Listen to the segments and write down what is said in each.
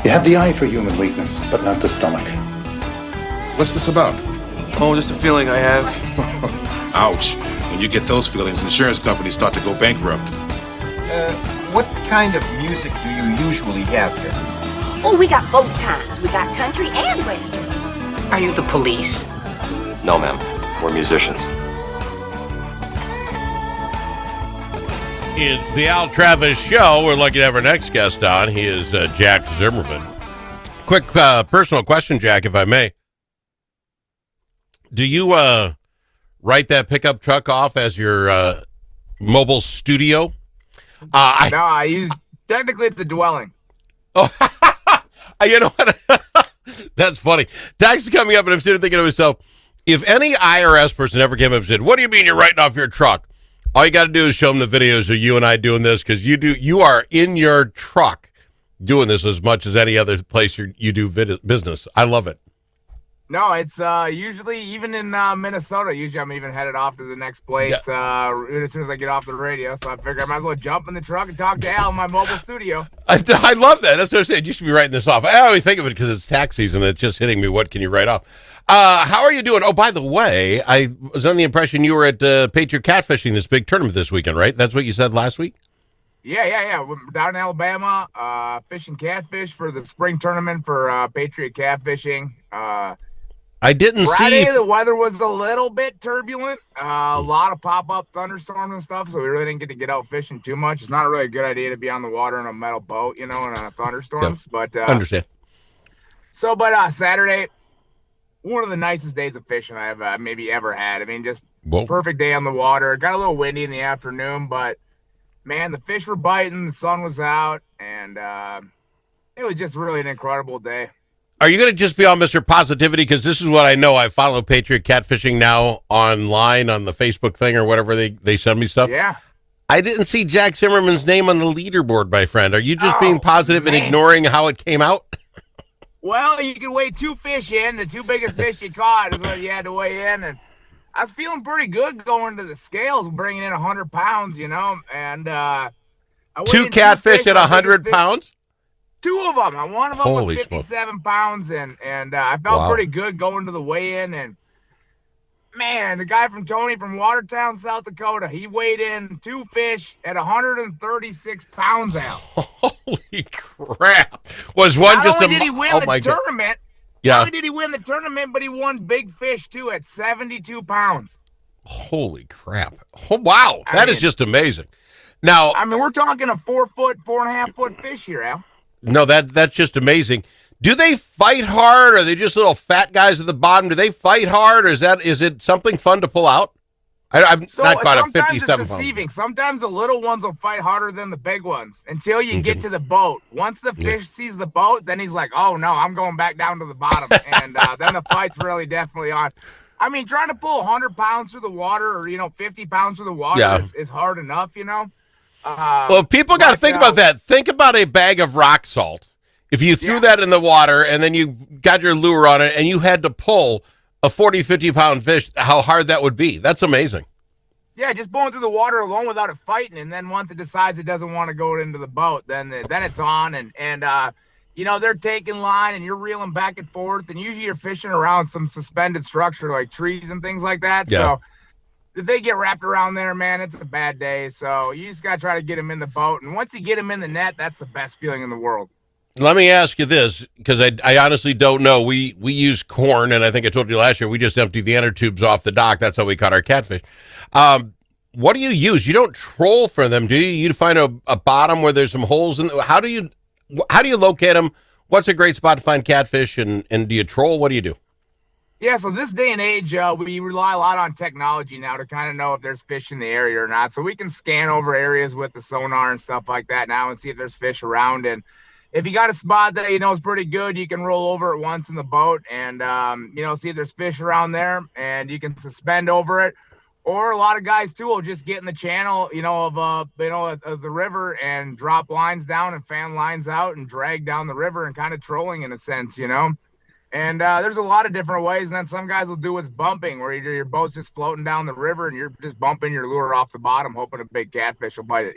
You have the eye for human weakness, but not the stomach. What's this about? Oh, just a feeling I have. Ouch. When you get those feelings, insurance companies start to go bankrupt. What kind of music do you usually have here? Oh, we got both kinds. We got country and western. Are you the police? No, ma'am. We're musicians. It's the Al Travis Show. We're lucky to have our next guest on. He is Jack Zimmerman. Quick personal question, Jack, if I may. Do you write that pickup truck off as your mobile studio? No, I use, technically it's a dwelling. Oh, you know what? That's funny. Tax is coming up, and I'm sitting thinking to myself, if any IRS person ever came up and said, "What do you mean you're writing off your truck?" All you got to do is show them the videos of you and I doing this, because you are in your truck doing this as much as any other place you do business. I love it. No, it's usually, even in Minnesota, usually I'm even headed off to the next place as soon as I get off the radio. So I figure I might as well jump in the truck and talk to Al in my mobile studio. I love that. That's what I said. You should be writing this off. I always think of it because it's tax season. It's just hitting me. What can you write off? How are you doing? Oh, by the way, I was under the impression you were at Patriot Catfishing, this big tournament this weekend, right? That's what you said last week? Yeah. We're down in Alabama, fishing catfish for the spring tournament for Patriot Catfishing. I didn't Friday, see. The weather was a little bit turbulent. A lot of pop-up thunderstorms and stuff, so we really didn't get to get out fishing too much. It's not really a good idea to be on the water in a metal boat, in thunderstorms. Yeah, but understand. But Saturday, one of the nicest days of fishing I've maybe ever had. I mean, just perfect day on the water. It got a little windy in the afternoon, but man, the fish were biting, the sun was out, and it was just really an incredible day. Are you going to just be on Mr. Positivity? Because this is what I know. I follow Patriot Catfishing now online on the Facebook thing or whatever they send me stuff. Yeah. I didn't see Jack Zimmerman's name on the leaderboard, my friend. Are you just being positive and ignoring how it came out? Well, you can weigh 2 fish in. The 2 biggest fish you caught is what you had to weigh in. And I was feeling pretty good going to the scales, bringing in 100 pounds, and I weighed 2 in catfish at 100 pounds? 2 of them. One of them Holy was 57 pounds, and I felt pretty good going to the weigh-in. And man, the guy from Tony from Watertown, South Dakota, he weighed in 2 fish at 136 pounds out. Holy crap! Was one Not only did he win the tournament? Yeah. Not only did he win the tournament, but he won big fish too at 72 pounds. Holy crap! Oh, wow, that is just amazing. Now, I mean, we're talking a 4-foot, 4.5 foot fish here, Al. No, that's just amazing. Do they fight hard? Or are they just little fat guys at the bottom? Do they fight hard? Or is it something fun to pull out? I'm not quite a 57 Sometimes it's deceiving. Sometimes the little ones will fight harder than the big ones until you get to the boat. Once the fish sees the boat, then he's like, "Oh no, I'm going back down to the bottom." And then the fight's really definitely on. I mean, trying to pull 100 pounds through the water, or 50 pounds through the water is hard enough, Well, people got to think about that. Think about a bag of rock salt. If you threw that in the water and then you got your lure on it and you had to pull a 40, 50-pound fish, how hard that would be. That's amazing. Yeah, just going through the water alone without it fighting, and then once it decides it doesn't want to go into the boat, then it's on, and they're taking line and you're reeling back and forth, and usually you're fishing around some suspended structure like trees and things like that. Yeah. So if they get wrapped around there, man, it's a bad day. So you just got to try to get them in the boat. And once you get them in the net, that's the best feeling in the world. Let me ask you this, because I honestly don't know. We use corn, and I think I told you last year, we just emptied the inner tubes off the dock. That's how we caught our catfish. What do you use? You don't troll for them, do you? You find a bottom where there's some holes in. How do you locate them? What's a great spot to find catfish, and do you troll? What do you do? Yeah, so this day and age, we rely a lot on technology now to kind of know if there's fish in the area or not. So we can scan over areas with the sonar and stuff like that now and see if there's fish around. And if you got a spot that is pretty good, you can roll over it once in the boat and see if there's fish around there, and you can suspend over it. Or a lot of guys too will just get in the channel, of the river and drop lines down and fan lines out and drag down the river and kind of trolling in a sense, And there's a lot of different ways. And then some guys will do what's bumping, where your boat's just floating down the river and you're just bumping your lure off the bottom, hoping a big catfish will bite it,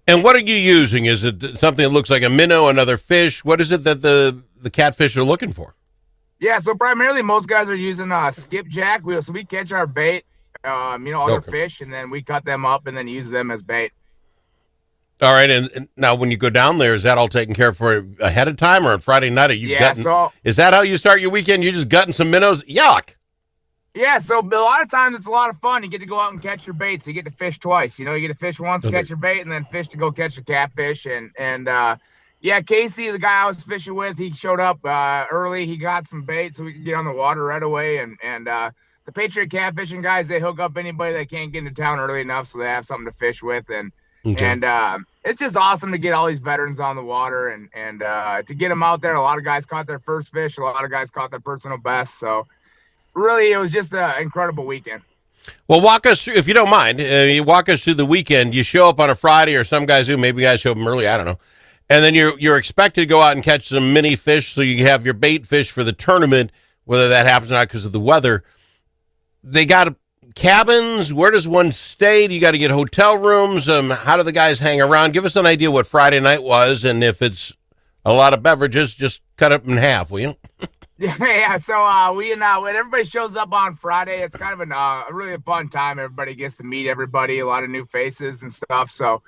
And what are you using? Is it something that looks like a minnow, another fish? What is it that the catfish are looking for? Yeah, so primarily most guys are using skipjack. So we catch our bait, other fish, and then we cut them up and then use them as bait. All right, and now when you go down there, is that all taken care of for ahead of time or on Friday night? Are you gutting? So is that how you start your weekend? You're just gutting some minnows? Yuck. Yeah, so a lot of times it's a lot of fun. You get to go out and catch your baits. You get to fish twice. You get to fish once to catch your bait, and then fish to go catch your catfish. Yeah, Casey, the guy I was fishing with, he showed up early. He got some bait so we could get on the water right away. And the Patriot catfishing guys, they hook up anybody that can't get into town early enough so they have something to fish with. And it's just awesome to get all these veterans on the water and to get them out there. A lot of guys caught their first fish. A lot of guys caught their personal best. So really, it was just an incredible weekend. Well, walk us through, if you don't mind, you walk us through the weekend. You show up on a Friday, or some guys do. Maybe guys show up early. I don't know. And then you're expected to go out and catch some mini fish, so you have your bait fish for the tournament, whether that happens or not because of the weather. They got cabins. Where does one stay? Do you got to get hotel rooms? How do the guys hang around? Give us an idea what Friday night was, and if it's a lot of beverages, just cut it in half, will you? Yeah. So when everybody shows up on Friday, it's kind of a really fun time. Everybody gets to meet everybody, a lot of new faces and stuff. So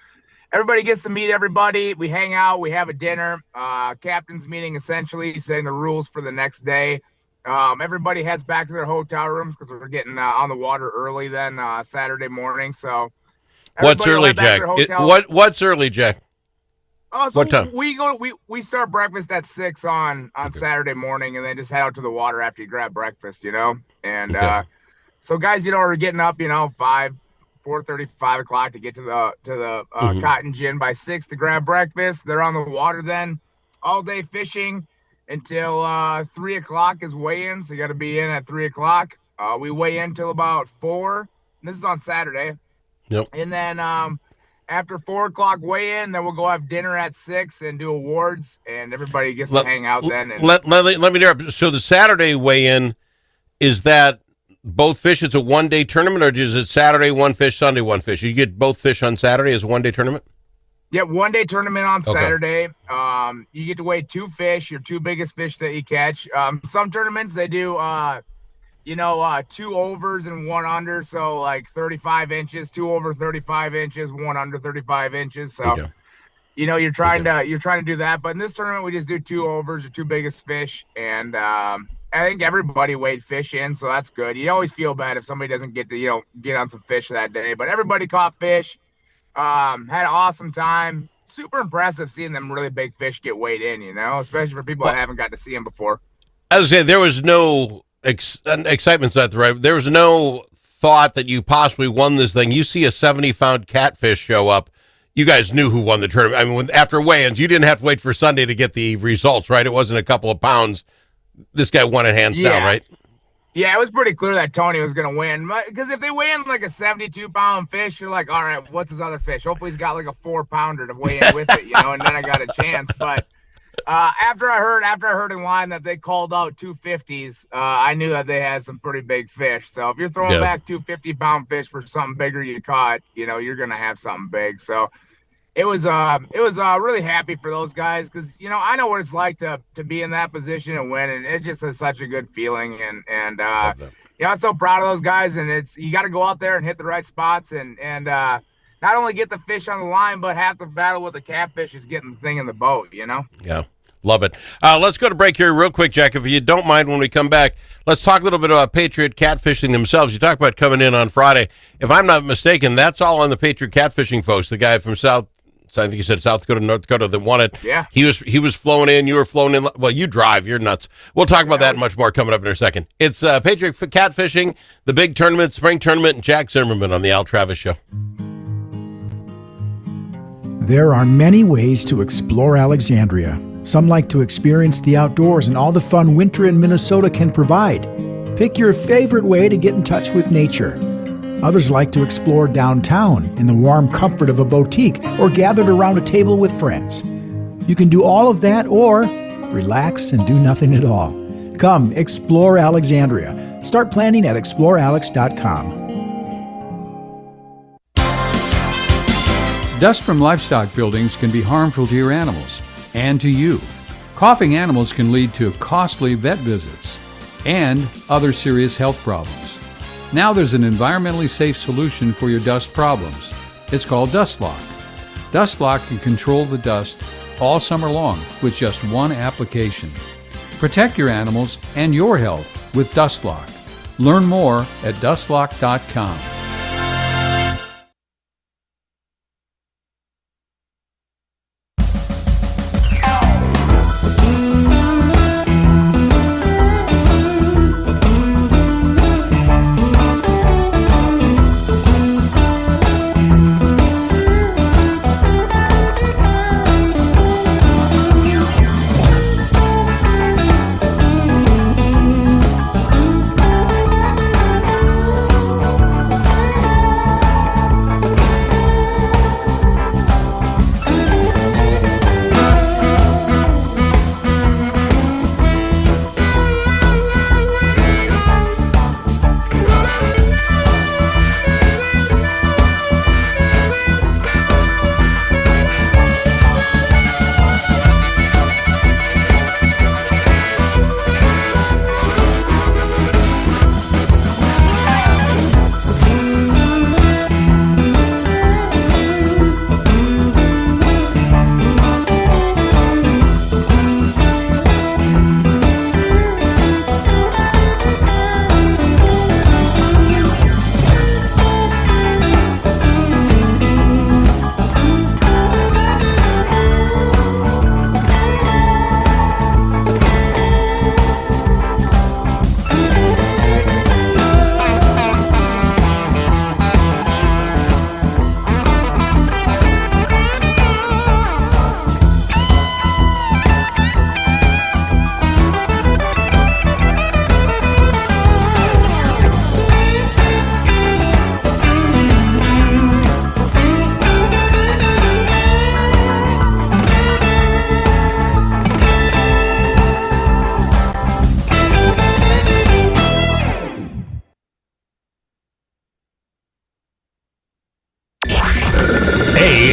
everybody gets to meet everybody. We hang out. We have a dinner. Captain's meeting, essentially setting the rules for the next day. Everybody heads back to their hotel rooms because we're getting on the water early then Saturday morning. So what's early, Jack? What's early, Jack? Oh, so what time? We start breakfast at 6 on Saturday morning, and then just head out to the water after you grab breakfast, And so guys, are getting up, 4:30, 5 o'clock to get to the Cotton Gin by 6 to grab breakfast. They're on the water then all day fishing until 3 o'clock is weigh-in. So you got to be in at 3 o'clock. We weigh in till about 4. This is on Saturday. Yep. And then after 4 o'clock weigh-in, then we'll go have dinner at 6 and do awards, and everybody gets to hang out then. And let me interrupt. So the Saturday weigh-in, is that both fish? It's a one-day tournament, or is it Saturday one fish, Sunday one fish? You get both fish on Saturday as a one-day tournament? Yeah, one-day tournament on Saturday. You get to weigh 2 fish, your 2 biggest fish that you catch. Some tournaments, they do 2 overs and 1 under, so like 35 inches, 2 over 35 inches, 1 under 35 inches. So you're trying to do that. But in this tournament, we just do 2 overs, your 2 biggest fish, and I think everybody weighed fish in, so that's good. You always feel bad if somebody doesn't get to get on some fish that day, but everybody caught fish. Had an awesome time. Super impressive seeing them really big fish get weighed in, especially for people that haven't got to see them before. As I say, there was no excitement's not the right. There was no thought that you possibly won this thing. You see a 70-pound catfish show up. You guys knew who won the tournament. I mean, after weigh-ins, you didn't have to wait for Sunday to get the results, right? It wasn't a couple of pounds. This guy won it hands down, right? Yeah, it was pretty clear that Tony was going to win. Because if they weigh in like a 72-pound fish, you're like, all right, what's his other fish? Hopefully he's got like a 4-pounder to weigh in with it, and then I got a chance. But after I heard in line that they called out 250s, I knew that they had some pretty big fish. So if you're throwing back 2 50-pound fish for something bigger you caught, you're going to have something big. So it was really happy for those guys because I know what it's like to be in that position and win, and it's just such a good feeling. And I'm so proud of those guys. And you got to go out there and hit the right spots and not only get the fish on the line, but half the battle with the catfish is getting the thing in the boat. Yeah. Love it. Let's go to break here real quick, Jack. If you don't mind, when we come back, let's talk a little bit about Patriot catfishing themselves. You talk about coming in on Friday. If I'm not mistaken, that's all on the Patriot catfishing folks. The guy from I think you said South Dakota, North Dakota that won it. Yeah. He was flown in. You were flown in. Well, you drive. You're nuts. We'll talk about that and much more coming up in a second. It's Patriot catfishing, the big tournament, spring tournament, and Jack Zimmerman on the Al Travis Show. There are many ways to explore Alexandria. Some like to experience the outdoors and all the fun winter in Minnesota can provide. Pick your favorite way to get in touch with nature. Others like to explore downtown in the warm comfort of a boutique or gathered around a table with friends. You can do all of that or relax and do nothing at all. Come explore Alexandria. Start planning at explorealex.com. Dust from livestock buildings can be harmful to your animals and to you. Coughing animals can lead to costly vet visits and other serious health problems. Now there's an environmentally safe solution for your dust problems. It's called Dust Lock. Dust Lock can control the dust all summer long with just one application. Protect your animals and your health with Dust Lock. Learn more at dustlock.com.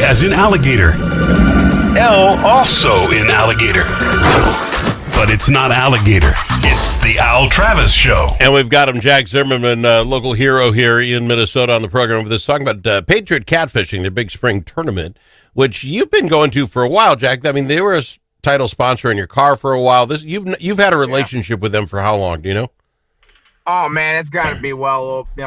As in alligator. L also in alligator. But it's not alligator. It's the Al Travis Show. And we've got him, Jack Zimmerman, local hero here in Minnesota on the program with us talking about Patriot Catfishing, the big spring tournament, which you've been going to for a while, Jack. I mean, they were a title sponsor in your car for a while. You've had a relationship with them for how long, do you know? Oh man, it's got to be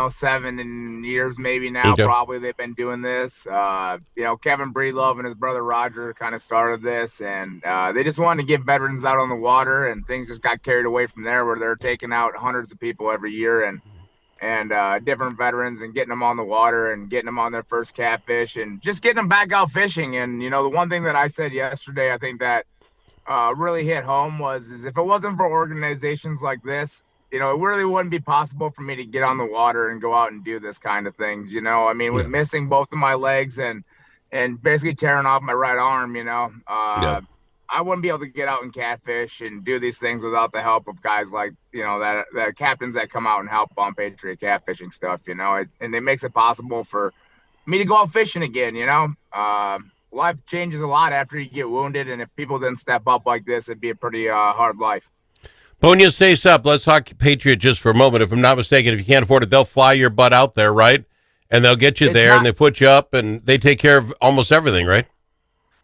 7 years maybe now. Okay. Probably they've been doing this. Kevin Breedlove and his brother Roger kind of started this, and they just wanted to get veterans out on the water, and things just got carried away from there, where they're taking out hundreds of people every year, and different veterans, and getting them on the water and getting them on their first catfish, and just getting them back out fishing. And the one thing that I said yesterday, I think that really hit home is if it wasn't for organizations like this, it really wouldn't be possible for me to get on the water and go out and do this kind of things. With missing both of my legs and basically tearing off my right arm, I wouldn't be able to get out and catfish and do these things without the help of guys like, that captains that come out and help on Patriot catfishing stuff, and it makes it possible for me to go out fishing again. Life changes a lot after you get wounded. And if people didn't step up like this, it'd be a pretty hard life. But when you say up, let's talk Patriot just for a moment. If I'm not mistaken, if you can't afford it, they'll fly your butt out there, right? And they'll get you there, and they put you up, and they take care of almost everything, right?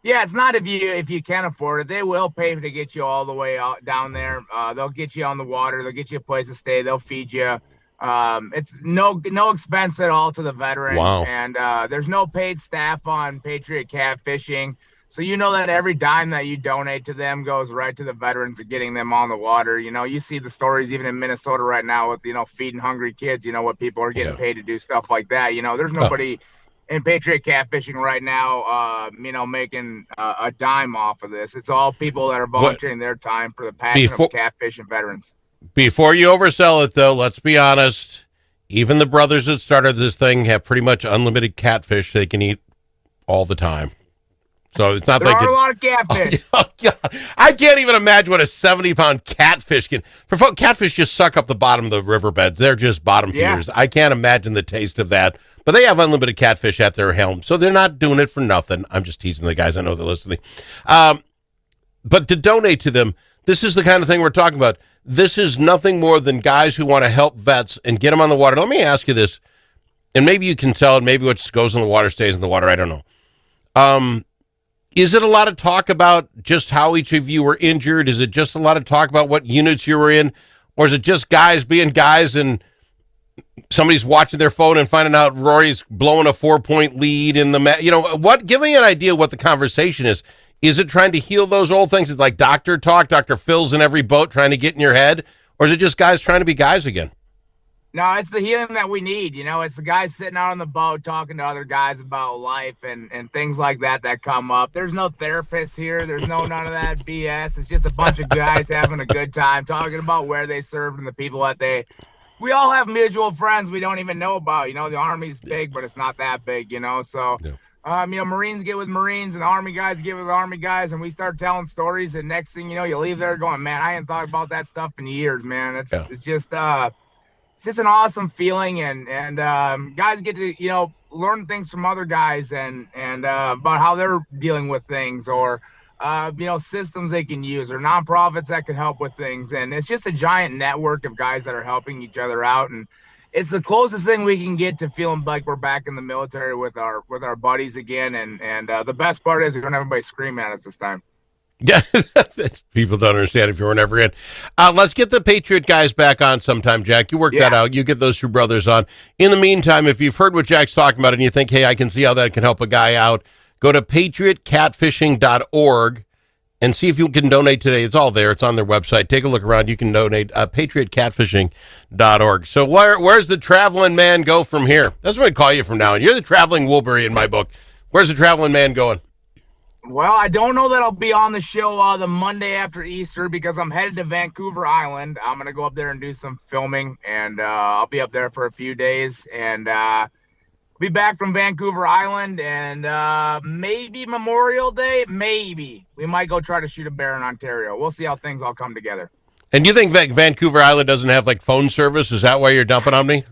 Yeah, it's not if you can't afford it. They will pay to get you all the way out down there. They'll get you on the water. They'll get you a place to stay. They'll feed you. It's no expense at all to the veteran. Wow. And there's no paid staff on Patriot Catfishing. So that every dime that you donate to them goes right to the veterans and getting them on the water. You see the stories even in Minnesota right now with, feeding hungry kids, what people are getting paid to do stuff like that. There's nobody in Patriot Catfishing right now, making a dime off of this. It's all people that are volunteering their time for the passion of catfishing veterans. Before you oversell it, though, let's be honest. Even the brothers that started this thing have pretty much unlimited catfish they can eat all the time. So it's not There like are a lot of catfish. Oh, God. I can't even imagine what a 70-pound catfish can. Catfish just suck up the bottom of the riverbeds. They're just bottom feeders. I can't imagine the taste of that. But they have unlimited catfish at their helm, so they're not doing it for nothing. I'm just teasing the guys. I know they're listening. But to donate to them, this is the kind of thing we're talking about. This is nothing more than guys who want to help vets and get them on the water. Let me ask you this, and maybe you can tell, and maybe what goes in the water stays in the water. I don't know. Is it a lot of talk about just how each of you were injured? Is it just a lot of talk about what units you were in? Or is it just guys being guys and somebody's watching their phone and finding out Rory's blowing a 4-point lead in the give me an idea what the conversation is. Is it trying to heal those old things? It's like doctor talk, Dr. Phil's in every boat trying to get in your head? Or is it just guys trying to be guys again? No, it's the healing that we need. It's the guys sitting out on the boat talking to other guys about life and things like that come up. There's no therapists here. There's none of that BS. It's just a bunch of guys having a good time talking about where they served and the people that we all have mutual friends we don't even know about. The Army's big, but it's not that big, So, Marines get with Marines and Army guys get with Army guys, and we start telling stories. And next thing you know, you leave there going, man, I hadn't thought about that stuff in years, man. It's just an awesome feeling. And guys get to, learn things from other guys and about how they're dealing with things or, systems they can use or nonprofits that can help with things. And it's just a giant network of guys that are helping each other out. And it's the closest thing we can get to feeling like we're back in the military with our buddies again. And the best part is we don't have everybody screaming at us this time. Yeah, people don't understand if you were never in. Let's get the Patriot guys back on sometime, Jack. You work that out. You get those two brothers on. In the meantime, if you've heard what Jack's talking about and you think, hey, I can see how that can help a guy out, go to patriotcatfishing.org and see if you can donate today. It's all there. It's on their website. Take a look around. You can donate patriotcatfishing.org. So where's the traveling man go from here? That's what I call you from now on. You're the traveling Woolbury in my book. Where's the traveling man going? Well, I don't know that I'll be on the show the Monday after Easter because I'm headed to Vancouver Island. I'm going to go up there and do some filming, and I'll be up there for a few days. And be back from Vancouver Island, and maybe Memorial Day, maybe. We might go try to shoot a bear in Ontario. We'll see how things all come together. And you think Vancouver Island doesn't have, phone service? Is that why you're dumping on me?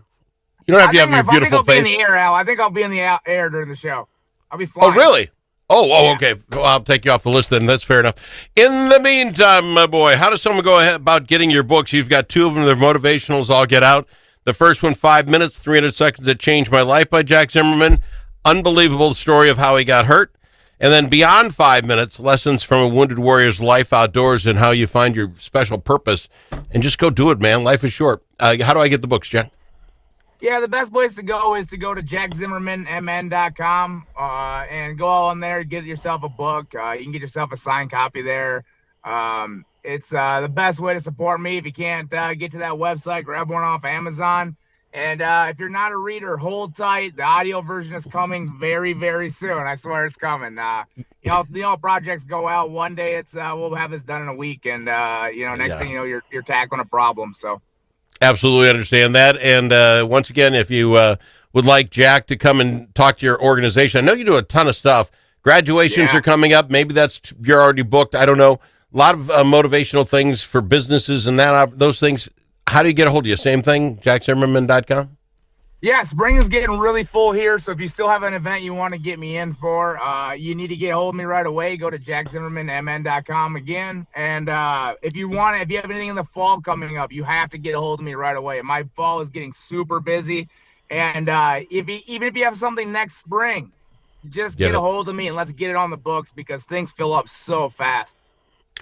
You don't have to have your beautiful face. I think I'll be in the air, Al. I think I'll be in the air during the show. I'll be flying. Oh, really? Oh, okay. Well, I'll take you off the list then. That's fair enough. In the meantime, my boy, how does someone go ahead about getting your books? You've got two of them. They're motivationals. All get out. The first one, 5 minutes, 300 seconds that changed my life by Jack Zimmerman. Unbelievable story of how he got hurt. And then beyond 5 minutes, lessons from a wounded warrior's life outdoors and how you find your special purpose. And just go do it, man. Life is short. How do I get the books, Jack? Yeah, the best place to go is to go to jackzimmermanmn.com and go on there, get yourself a book. You can get yourself a signed copy there. It's the best way to support me. If you can't get to that website, grab one off Amazon. And if you're not a reader, hold tight. The audio version is coming very, very soon. I swear it's coming. Projects go out one day. We'll have this done in a week, and next thing you know, you're tackling a problem. So. Absolutely understand that. And once again, if you would like Jack to come and talk to your organization, I know you do a ton of stuff. Graduations are coming up. Maybe you're already booked. I don't know. A lot of motivational things for businesses and those things. How do you get a hold of you? Same thing, jackzimmerman.com? Yeah, spring is getting really full here. So if you still have an event you want to get me in for, you need to get a hold of me right away. Go to jackzimmermanmn.com again. And if you have anything in the fall coming up, you have to get a hold of me right away. My fall is getting super busy. And even if you have something next spring, just get a hold of me and let's get it on the books because things fill up so fast.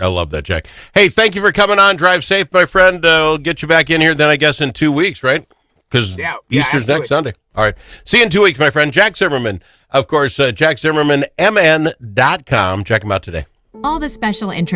I love that, Jack. Hey, thank you for coming on. Drive safe, my friend. We'll get you back in here then, I guess, in 2 weeks, right? Because Easter's next Sunday. All right. See you in 2 weeks, my friend. Jack Zimmerman. Of course, jackzimmermanmn.com. Check him out today. All the special interest.